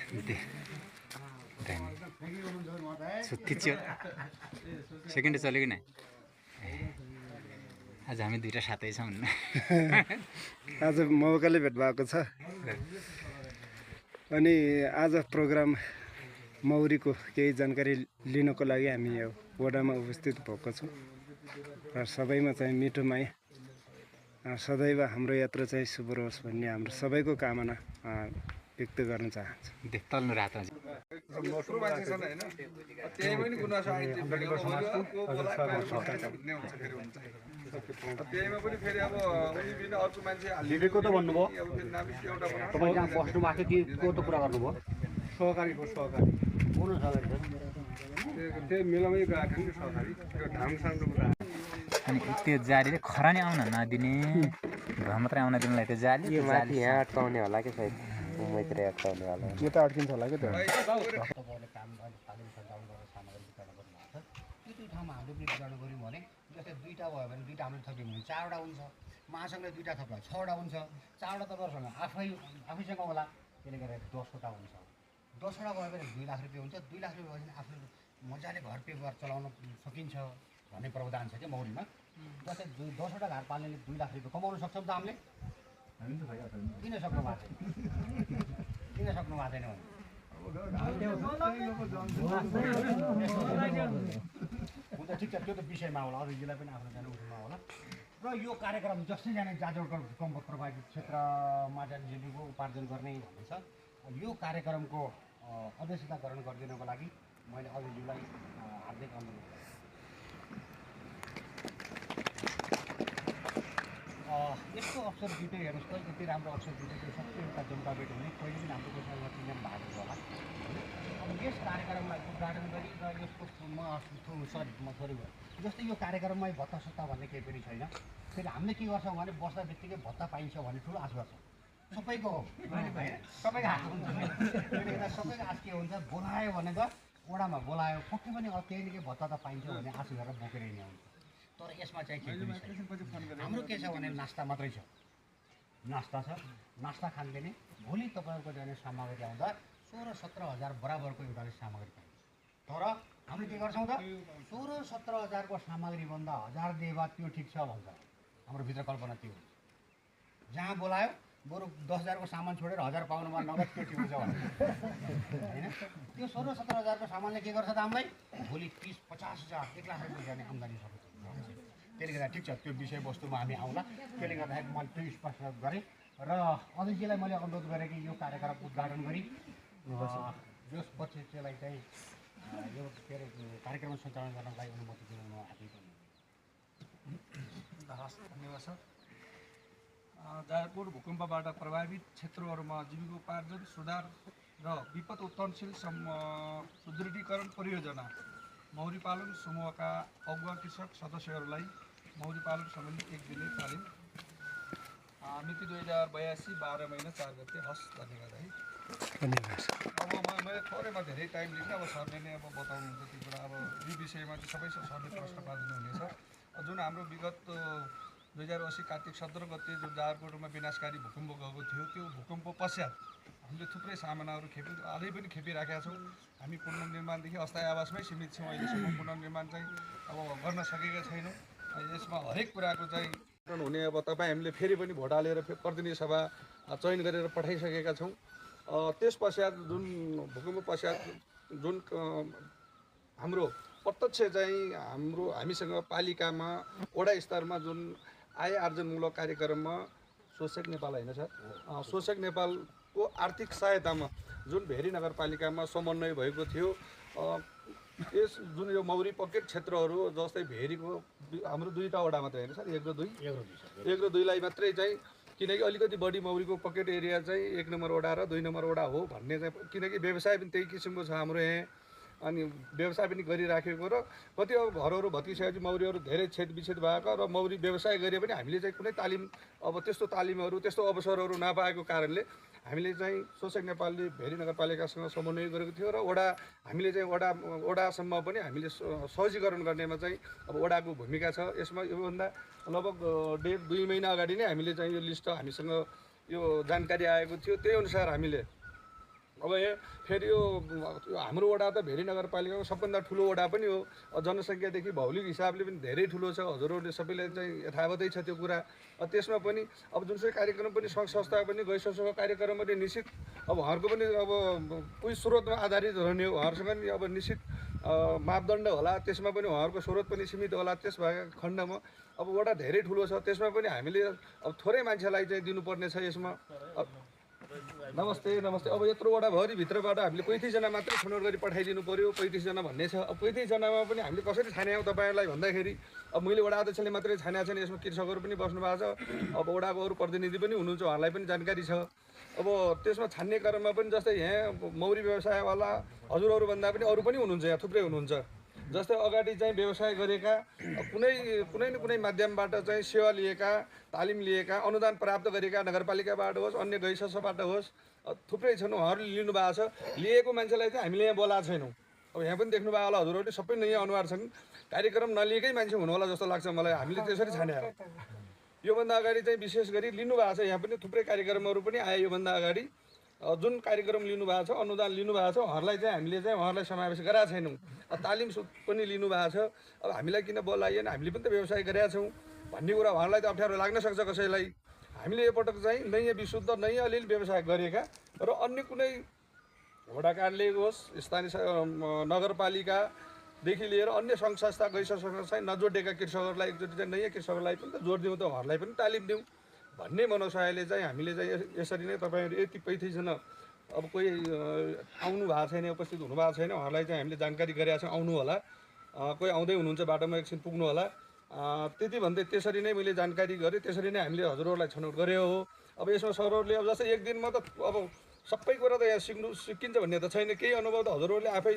थियो सेकेन्ड चल्यो कि नै आज हामी दुईटा साथै छौँ आज मौकाले भेट भएको छ अनि आज प्रोग्राम मौरीको केही जानकारी लिनको लागि हामी यो वडामा उपस्थित भएको छौँ र सबैमा चाहिँ मिठो माया सदैव हाम्रो यात्रा चाहिँ शुभ रहोस् भन्ने हाम्रो सबैको कामना व्यक्त गर्न चाहन्छु तल्नु रातो त्यहीमा पनि फेरि अब उनी बिन अर्को मान्छे लिडेको त भन्नुभयो तपाईँ जहाँ बस्नु भएको थियो त्यो त कुरा गर्नुभयो सहकारीको सहकारी कुन सहकारी त्यही मेलामै गएको नि सहकारी त्यो ढामसाङको कुरा अनि त्यो जालीले खरानी आउन नदिने घर मात्रै आउन दिनलाई त्यो जाली यहाँ अट्काउने होला कि सायद मैत्री अट्काउने होला के त अड्किन्छ होला कि त्यो तपाईँले काम अहिले तालिम सञ्चालन गरेर सामग्री वितरण गर्नुभएको छ त्यो ठाउँमा हामीले वितरण गऱ्यौँ भने जस्तै 2टा भयो भने 2टा हामीले थप्यौँ भने 4वटा हुन्छ महासँगले 2टा थप्दा 6वटा हुन्छ 4वटा तपाईँहरूसँग आफैसँग होला त्यसले गर्दा 10वटा हुन्छ 10वटा भयो भने 2 लाख रुपियाँ हुन्छ 2 लाख रुपियाँ भयो भने आफूले मजाले घर पेपर चलाउन सकिन्छ भन्ने प्रावधान छ कि मौरीमा जस्तै 10वटा घर पाल्नेले 2 लाख रुपियाँ कमाउन सक्छौँ त हामीले किन सक्नु भएको छैन किन सक्नु भएको छैन भने हुन्छ ठिक छ त्यो त विषयमा होला अरूलाई पनि आफ्नो जानु उठ्नुमा होला र यो कार्यक्रम जस्तै जाने जाजरकोट भूकम्प प्रभावित क्षेत्रमा चाहिँ जीविका उपार्जन गर्ने भन्ने छ यो कार्यक्रमको अध्यक्षता ग्रहण गरिदिनको लागि मैले अरूलाई हार्दिक अनुरोध गरेँ यस्तो अवसर दिँदै हेर्नुहोस् त यति राम्रो अवसर दिँदै त्यो सबै एउटा जनता भेट हुने कहिले पनि हाम्रो कोसँग चिन्हन भएको होला अब यस कार्यक्रमलाई उद्घाटन गरी र यसको जस्तै यो कार्यक्रममा भत्ता सत्ता भन्ने केही पनि छैन फेरि हामीले के गर्छौँ भने बस्दा बित्तिकै भत्ता पाइन्छ भन्ने ठुलो आश गर्छौँ सबैको हो सबैको आश हुन्छ त्यसले गर्दा सबैको आश के हुन्छ बोलायो भने त वडामा बोलायो पक्कै पनि त्यहीँनिर भत्ता त पाइन्छ भन्ने आश गरेर बोकेर हिँड्ने हुन्छ तर यसमा चाहिँ के पनि छैन हाम्रो के छ भने नास्ता मात्रै छ नास्ता छ नास्ता खानदिने भोलि तपाईँहरूको जाने सामग्री आउँदा 16-17 हजार बराबरको एउटा सामग्री पाइन्छ तर हामीले के गर्छौँ त 16-17 हजारको सामग्रीभन्दा 1000 दिए बाद त्यो ठिक छ भन्छ हाम्रो भित्र कल्पना त्यो हुन्छ जहाँ बोलायो बरु 10,000 को सामान छोडेर 1000 पाउनुमा नगद त्यो ठिक हुन्छ भने होइन त्यो 16-17 हजारको सामानले के गर्छ त हामीलाई भोलि 30-50 हजार 1 लाख रुपियाँ जाने आम्दानी सक्छ त्यसले गर्दा ठिक छ त्यो विषयवस्तुमा हामी आउँला त्यसले गर्दाखेरि मैले त्यो स्पष्ट गरेँ र अध्यक्षजीलाई मैले अनुरोध गरेँ कि यो कार्यक्रम उद्घाटन गरी यसपछि त्यसलाई चाहिँ यो के अरे कार्यक्रम सञ्चालन गर्नलाई अनुमति दिनु आग्रह गर्नु धन्यवाद सर जाजरकोट भूकम्पबाट प्रभावित क्षेत्रहरूमा जीविकोपार्जन सुधार र विपद उत्तरनशील सुदृढीकरण परियोजना मौरी पालन समूहका अगुवा कृषक सदस्यहरूलाई मौरी पालन सम्बन्धी 1 दिने तालिम मिति 2082 12 महिना 4 गते हस् धन्यवाद है अब मैले थोरैमा धेरै टाइम लिन्छ अब सरले नै अब बताउनुहुन्छ त्यो कुरा अब यो विषयमा चाहिँ सबै सरले प्रश्न पार्दिनु हुनेछ जुन हाम्रो विगत 2080 कार्तिक 17 गते जो जाजरकोटमा विनाशकारी भूकम्प गएको थियो त्यो भूकम्प पश्चात हामीले थुप्रै सामनाहरू अझै पनि खेपिराखेका छौँ हामी पुनर्निर्माणदेखि अस्थायी आवासमै सीमित छौँ अहिलेसम्म पुनर्निर्माण चाहिँ अब गर्न सकेका छैनौँ यसमा हरेक कुराको चाहिँ हुने अब तपाईँ हामीले फेरि पनि भोट हालेर प्रतिनिधि सभा चयन गरेर पठाइसकेका छौँ त्यस पश्चात जुन भूकम्प पश्चात जुन हाम्रो प्रत्यक्ष चाहिँ हामीसँग पालिकामा वडा स्तरमा जुन आय आर्जनमूलक कार्यक्रममा सोसेक नेपाल होइन सर सोसेक नेपालको आर्थिक सहायतामा जुन भेरी नगरपालिकामा समन्वय भएको थियो यस जुन यो मौरी पकेट क्षेत्रहरू जस्तै भेरीको हाम्रो 2टा वडा मात्रै होइन सर 1 र 2 लाई मात्रै चाहिँ किनकि अलिकति बढी मौरीको पकेट एरिया चाहिँ 1 नम्बर वडा र 2 नम्बर वडा हो भन्ने चाहिँ किनकि व्यवसाय पनि त्यही किसिमको छ हाम्रो यहाँ अनि व्यवसाय पनि गरिराखेको र कति अब घरहरू भत्किसकेपछि मौरीहरू धेरै छेदविच्छेद भएको र मौरी व्यवसाय गरे पनि हामीले चाहिँ कुनै तालिम अब त्यस्तो तालिमहरू त्यस्तो अवसरहरू नपाएको कारणले हामीले चाहिँ सोसेक नेपालले भेरी नगरपालिकासँग समन्वय गरेको थियो र हामीले चाहिँ वडासम्म पनि हामीले सहजीकरण गर्नेमा चाहिँ अब वडाको भूमिका छ यसमा योभन्दा लगभग 1.5-2 महिना अगाडि नै हामीले चाहिँ यो लिस्ट हामीसँग यो जानकारी आएको थियो त्यही अनुसार हामीले अब अब फेरि यो हाम्रो वडा त भेरी नगरपालिकाको सबभन्दा ठुलो वडा पनि हो। जनसङ्ख्यादेखि भौगोलिक हिसाबले पनि धेरै ठुलो छ। हजुरहरूले सबैले चाहिँ यथावतै छ त्यो कुरा। त्यसमा पनि अब जुनसुकै कार्यक्रम पनि सङ्घ संस्था पनि गैर संस्थाको कार्यक्रम पनि निश्चित अब उहाँहरूको पनि अब कोही स्रोतमा आधारित रहने हो। उहाँहरूसँग पनि अब निश्चित मापदण्ड होला। त्यसमा पनि उहाँहरूको स्रोत पनि सीमित होला। त्यस भएका खण्डमा अब वडा धेरै ठुलो छ। त्यसमा पनि हामीले अब थोरै मान्छेलाई चाहिँ दिनुपर्ने छ यसमा। नमस्ते नमस्ते। अब यत्रो वडाभरि भित्रबाट हामीले 35जना मात्रै छनौट गरी पठाइदिनु पऱ्यो। 35जना भन्ने छ। अब 35जनामा पनि हामीले कसरी छान्यौँ तपाईँहरूलाई भन्दाखेरि अब मैले वडा अध्यक्षले मात्रै छानेको छैन, यसमा कृषकहरू पनि बस्नु भएको छ। अब वडाको अरू प्रतिनिधि पनि हुनुहुन्छ, उहाँलाई पनि जानकारी छ। अब त्यसमा छान्ने क्रममा पनि जस्तै यहाँ मौरी व्यवसायवाला हजुरहरूभन्दा पनि अरू पनि हुनुहुन्छ, यहाँ थुप्रै हुनुहुन्छ। जस्तै अगाडि चाहिँ व्यवसाय गरेका कुनै न कुनै माध्यमबाट चाहिँ सेवा लिएका, तालिम लिएका, अनुदान प्राप्त गरेका नगरपालिकाबाट होस् अन्य गैर संस्थाबाट होस् थुप्रै छन्। उहाँहरूले लिनुभएको छ। लिएको मान्छेलाई चाहिँ हामीले यहाँ बोलाएको छैनौँ। अब यहाँ पनि देख्नुभयो होला हजुरहरूले सबै नयाँ अनुहार छन्। कार्यक्रम नलिएकै मान्छे हुनु होला जस्तो लाग्छ मलाई। हामीले त्यसरी छान्या। योभन्दा अगाडि चाहिँ विशेष गरी लिनुभएको छ। यहाँ पनि थुप्रै कार्यक्रमहरू पनि आए योभन्दा अगाडि। जुन कार्यक्रम लिनुभएको छ, अनुदान लिनुभएको छ, उहाँहरूलाई चाहिँ हामीले चाहिँ उहाँहरूलाई समावेश गराएको छैनौँ। तालिम पनि लिनुभएको छ। अब हामीलाई किन बोलाइएन, हामीले पनि त व्यवसाय गरेका छौँ भन्ने कुरा उहाँहरूलाई त अप्ठ्यारो लाग्न सक्छ कसैलाई। हामीले योपटक चाहिँ नयाँ विशुद्ध नयाँ अलिअलि व्यवसाय गरेका र अन्य कुनै वडा कार्यालय होस्, स्थानीय नगरपालिकादेखि लिएर अन्य सङ्घ संस्था गैर संस्था नजोडिएका कृषकहरूलाई एकचोटि चाहिँ नयाँ कृषकहरूलाई पनि त जोड दिउँ, त उहाँहरूलाई पनि तालिम दिउँ भन्ने मनसायले चाहिँ हामीले चाहिँ यसरी नै तपाईँहरू यति 35जना अब कोही आउनु भएको छैन, उपस्थित हुनुभएको छैन, उहाँहरूलाई चाहिँ हामीले जानकारी गरेका छौँ। आउनु होला, कोही आउँदै हुनुहुन्छ बाटोमा एकछिन पुग्नु होला। त्यति भन्दै त्यसरी नै मैले जानकारी गरेँ। त्यसरी नै हामीले हजुरहरूलाई छनौट गरेको हो। अब यसमा सरहरूले अब जस्तै एक दिनमा त अब सबै कुरा त यहाँ सिकिन्छ भन्ने त छैन। केही अनुभव त हजुरहरूले आफै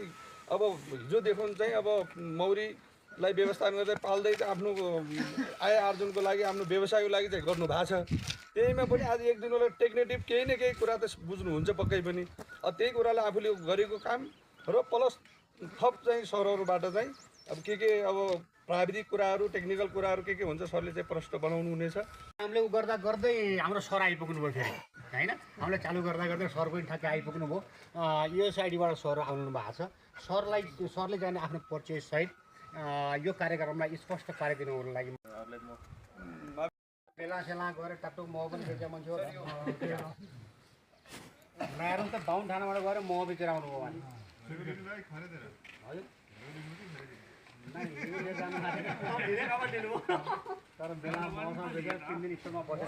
अब हिजोदेखि चाहिँ अब मौरीलाई व्यवस्थापन गर्दै पाल्दै आफ्नो आय आर्जनको लागि आफ्नो व्यवसायको लागि चाहिँ गर्नु भएको छ। त्यहीमा पनि आज एक दिन टेक्नेटिभ केही न केही कुरा त बुझ्नुहुन्छ पक्कै पनि। त्यही कुरालाई आफूले गरेको काम र प्लस थप चाहिँ सरहरूबाट चाहिँ अब के अब प्राविधिक कुराहरू, टेक्निकल कुराहरू के हुन्छ सरले चाहिँ प्रष्ट बनाउनु हुनेछ। हामीले गर्दा गर्दै हाम्रो सर आइपुग्नु भयो फेरि होइन। हामीले चालु गर्दा गर्दै सर पनि ठ्याक्कै आइपुग्नु भयो। यो साइडबाट सर आउनु भएको छ। सरले जाने आफ्नो परिचयसहित यो कार्यक्रमलाई स्पष्ट पारिदिनुको लागि बेला गएर टाक्टुक मह पनि बेचेर मान्छे हो। नयाँ त बाहुन ठानाबाट गएर मह बेचेर आउनु भयो भने हजुर तर बेला मौसम बेचेर 3 दिन स्टोरमा बसेर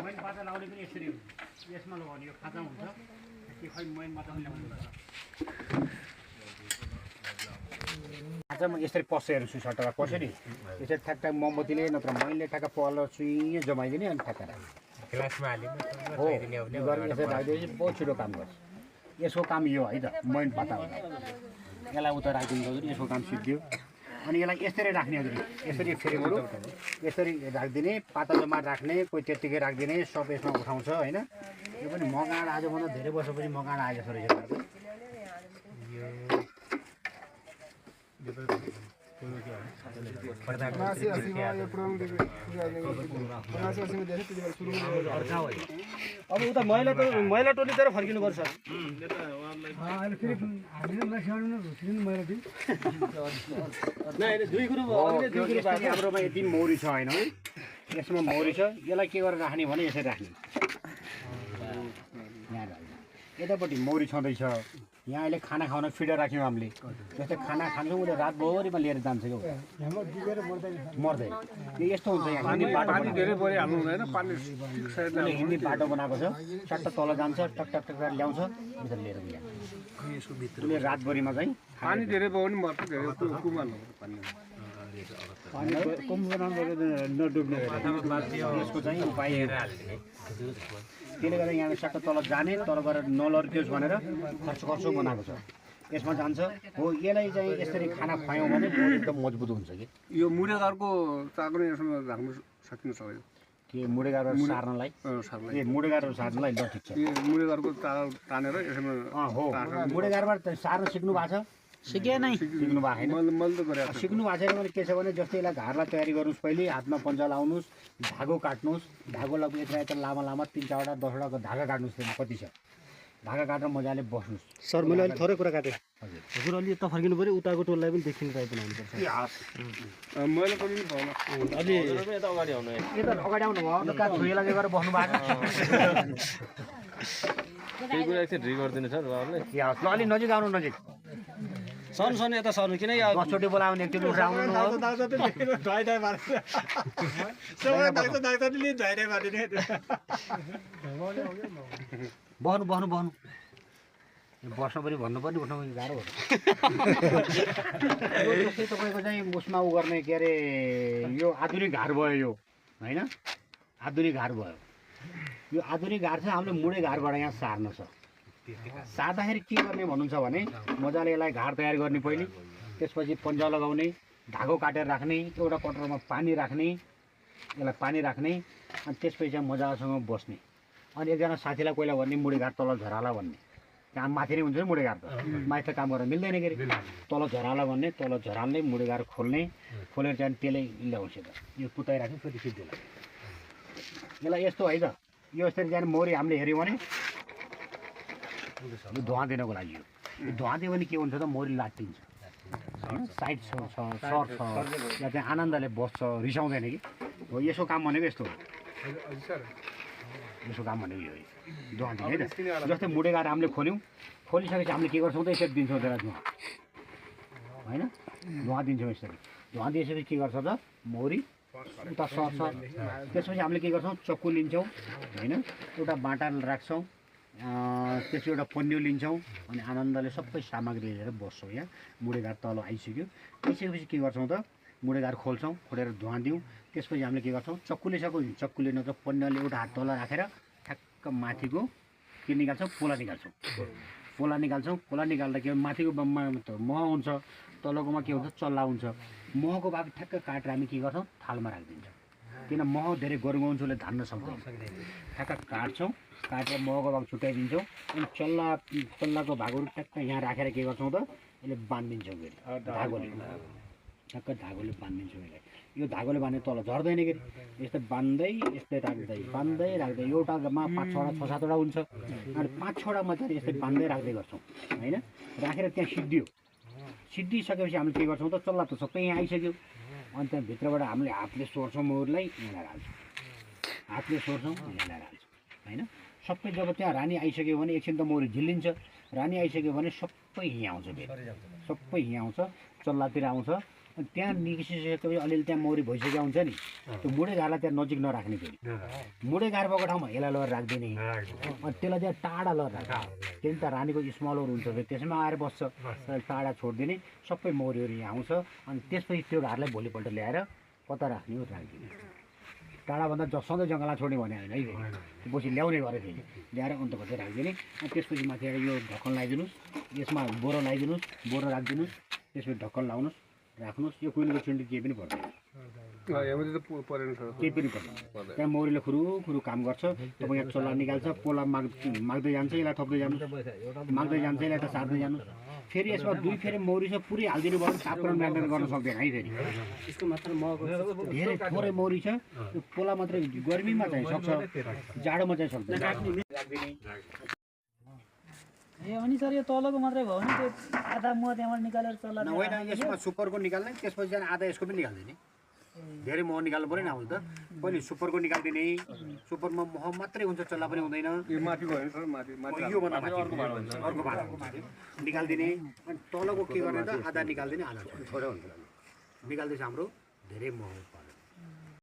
मैन पाता लाउने पनि यसरी हुन्छ। यसमा लगाउने यो खाँचा हुन्छ कि खै मैन पाता पनि ल्याउनु पर्छ। खाँचामा यसरी पस्छ हेर्नु सुसट्टमा पस्यो नि यसरी ठ्याक्क मोमबत्तीले नत्र मैले ठ्याक्क पल्ल सुइँ जमाइदिने अनि ठ्याक्क ग्लासमा हाल्यो हो गरेर यसरी राखिदिएपछि बहुत छिटो काम गर्छ। यसको काम यो है त मैन पाता हुन्छ। यसलाई उता राखिदिनु पर्छ। यसको काम सिद्धियो। अनि यसलाई यसरी राख्ने हजुर यसरी फेरिबरु यसरी राखिदिने पाता जम्मा राख्ने कोही त्यत्तिकै राखिदिने सब यसमा उठाउँछ होइन। यो पनि मगाड आजभन्दा धेरै वर्षपछि मगाड आए जस्तो रहेछ। अब उता मैला टोलीतिर फर्किनुपर्छ। हाम्रोमा यति मौरी छ होइन है। यसमा मौरी छ। यसलाई के गरेर राख्ने भने यसरी राख्ने। यतापट्टि मौरी छँदैछ। यहाँ अहिले खाना खान फिडर राख्यौँ हामीले। जस्तै खाना खान्छौँ उसले रातभरिमा लिएर जान्छ क्या मर्दैन। यस्तो हुन्छ यहाँ हिँड्ने बाटो बनाएको छ। टक्क तल जान्छ टक टक टक ल्याउँछ भित्र लिएर उसले रातभरिमा चाहिँ पानी धेरै भयो भने मर्छ। धेरै नडुब्ने यसको चाहिँ उपाय त्यसले गर्दा यहाँ सट्ट तल जाने तर गएर नलर्कियोस् भनेर खर्च बनाएको छ। यसमा जान्छ हो। यसलाई चाहिँ यसरी खाना खुवायौँ भने एकदम मजबुत हुन्छ कि यो मुरेदारको चाको यसमा राख्नु सकिन्छ। के मुडेगारहरू सार्नलाई ए मुडेगारहरू सार्नलाई ल ठिक छ मुडेघरको ताल तानेर यसमा हो मुडेगारबाट सार्न सिक्नु भएको छ सिकेन सिक्नु भएको छैन मैले त गरेको सिक्नु भएको छैन भने के छ भने जस्तै यसलाई घारलाई तयारी गर्नुहोस् पहिले हातमा पन्जा लाउनुहोस् धागो काट्नुहोस् धागोलाई यत्र लामा लामा 3-4वटा 10वटाको धागा काट्नुहोस् त्यसमा कति छ धागा काटेर मजाले बस्नुहोस् सर मैले अलिक थोरै कुरा काटेँ हजुर अलि यता फर्किनु पऱ्यो उताको टोललाई पनि देखिनु टाइप बनाउनुपर्छ मैले पनि भएन अलि यता अगाडि आउनु भयो कहाँ छोरीलाई गरेर बस्नु भएको त्यही कुरा एकछिन रिगर्दिनु छ बाबुले ल अलि नजिक आउनु नजिक सन सन यता सर्नु किन यो 10चोटि बोलाउने एकचोटि उठ्न आउनु बस्नु बस्नु बस्नु बस्न पनि भन्नु पनि उठ्नु पनि गाह्रो हो जस्तै तपाईँको चाहिँ उसमा उ गर्ने के अरे यो आधुनिक घार भयो यो होइन आधुनिक घार भयो यो आधुनिक घार चाहिँ हामीले मुडे घारबाट यहाँ सार्न छ सार्दाखेरि के गर्ने भन्नुहुन्छ भने मजाले यसलाई घार तयार गर्ने पहिले त्यसपछि पन्जा लगाउने धागो काटेर राख्ने एउटा कटरमा पानी राख्ने यसलाई पानी राख्ने अनि त्यसपछि चाहिँ मजासँग बस्ने अनि एकजना साथीलाई कोहीलाई भन्ने मुडे घाट तल झराला भन्ने त्यहाँ माथि नै हुन्छ नि मुडे घाट त माथि त काम गर्न मिल्दैन के अरे तल झराला भन्ने तल झराल्ने मुडे घार खोल्ने खोलेर चाहिँ त्यसले ल्याउँछ त यो पुताइराख्ने फेरि सिद्धि लाग्छ यसलाई यस्तो है त यो यसरी जाने मौरी हामीले हेऱ्यौँ भने यो धुवा दिनको लागि यो धुवा दियो भने के हुन्छ त मौरी लाटिन्छ साइड सर्छ या चाहिँ आनन्दले बस्छ रिसाउँदैन कि हो यसो काम भनेको यस्तो हो यसो काम भनेको यो धुवा दिने है त जस्तै मुडे गाएर हामीले खोल्यौँ खोलिसकेपछि हामीले के गर्छौँ त यसरी दिन्छौँ त्यसलाई धुवा होइन धुवा दिन्छौँ यसरी धुवा दिइसकेपछि के गर्छ त मौरी उता सर्छ त्यसपछि हामीले के गर्छौँ चक्कु लिन्छौँ होइन एउटा बाटा राख्छौँ त्यसपछि एउटा पन्यु लिन्छौँ अनि आनन्दले सबै सामग्री लिएर बस्छौँ यहाँ मुडेघार तल आइसक्यो त्यसपछि के गर्छौँ त मुडेघार खोल्छौँ खोलेर धुवा दिउँ त्यसपछि हामीले के गर्छौँ चक्कुले चक्कुले नत्र पन्यले एउटा हात तल राखेर ठ्याक्क माथिको के निकाल्छौँ पोला निकाल्छौँ पोला निकाल्दा के माथिको मह हुन्छ तलकोमा के हुन्छ चल्ला हुन्छ महको भाग ठ्याक्क काटेर हामी के गर्छौँ थालमा राखिदिन्छौँ किन मह धेरै गरुगाउँछौँले धान्न सक्दैन ठ्याक्क काट्छौँ काटेर महको भाग छुट्याइदिन्छौँ अनि चल्लाको भागहरू ठ्याक्क यहाँ राखेर के गर्छौँ त यसले बाँधिदिन्छौँ फेरि धागोले ठ्याक्क धागोले बाँधिदिन्छौँ यसलाई यो धागोले बाँधे तल झर्दैन कि यस्तै बाँध्दै यस्तै राख्दै एउटामा 5-6वटा 6-7वटा हुन्छ अनि 5-6वटा मजाले यस्तै बाँध्दै राख्दै गर्छौँ होइन राखेर त्यहाँ सिद्धिसकेपछि हामीले के गर्छौँ त चल्ला त सबै यहाँ आइसक्यो अनि त्यहाँ भित्रबाट हामीले हातले सोर्छौँ मौरीलाई यहाँ हाल्छौँ हातले सोर्छौँ यहाँ हाल्छौँ होइन सबै जब त्यहाँ रानी आइसक्यो भने एकछिन त मौरी झिल्लिन्छ रानी आइसक्यो भने सबै यहाँ आउँछ फेरि सबै यहाँ आउँछ चल्लातिर आउँछ अनि त्यहाँ निस्किसकेपछि अलिअलि त्यहाँ मौरी भइसकेको हुन्छ नि त्यो मुडे घारलाई त्यहाँ नजिक नराख्ने फेरि मुडे घार भएको ठाउँमा यसलाई लगेर राखिदिने अनि त्यसलाई त्यहाँ टाढा लगेर राख्छ त्यही त रानीको स्मलहरू हुन्छ फेरि त्यसैमा आएर बस्छ त्यसलाई टाढा छोडिदिने सबै मौरीहरू यहाँ आउँछ अनि त्यसपछि त्यो घारलाई भोलिपल्ट ल्याएर कता राख्ने हो राखिदिने टाढाभन्दा सधैँ जङ्गलमा छोड्ने भने होइन है पछि ल्याउने गरेको थिएँ ल्याएर अन्त खोजेर राखिदिने अनि त्यसपछि माथि आएर यो ढक्कन लगाइदिनुहोस् यसमा बोरो लगाइदिनुहोस् बोरो राखिदिनुहोस् त्यसपछि ढक्कन लाउनुहोस् राख्नुहोस् यो कुहिलेको चिन्डी केही पनि पर्दैन केही पनि पर्दैन त्यहाँ मौरीले खुरु काम गर्छ तपाईँ यहाँ चल्ला निकाल्छ पोला माग्दै जान्छ यसलाई थप्दै जानुहोस् माग्दै जान्छ यसलाई त सार्दै जानुहोस् फेरि यसमा 2 फेरि मौरी छ पुरै हालिदिनु भयो भने तापक्रम मेन्टेन गर्न सक्दैन है फेरि धेरै थोरै मौरी छ त्यो पोला मात्रै गर्मीमा चाहिँ सक्छ जाडोमा चाहिँ सक्दैन ए अनि सर यो तलको मात्रै भयो नि त्यो आधा मह त्यहाँबाट निकालेर चल्ला होइन यसमा सुपरको निकाल्ने त्यसपछि चाहिँ आधा यसको पनि निकाल्दिने धेरै मह निकाल्नु पऱ्यो नि अहिले त पहिले सुपरको निकाल्दिने सुपरमा मह मात्रै हुन्छ चल्ला पनि हुँदैन योभन्दा अर्को भाग निकाल्दिने अनि तलको के गर्ने त आधा निकाल्दिने आधा थोरै हुन्छ निकाल्दैछ हाम्रो धेरै मह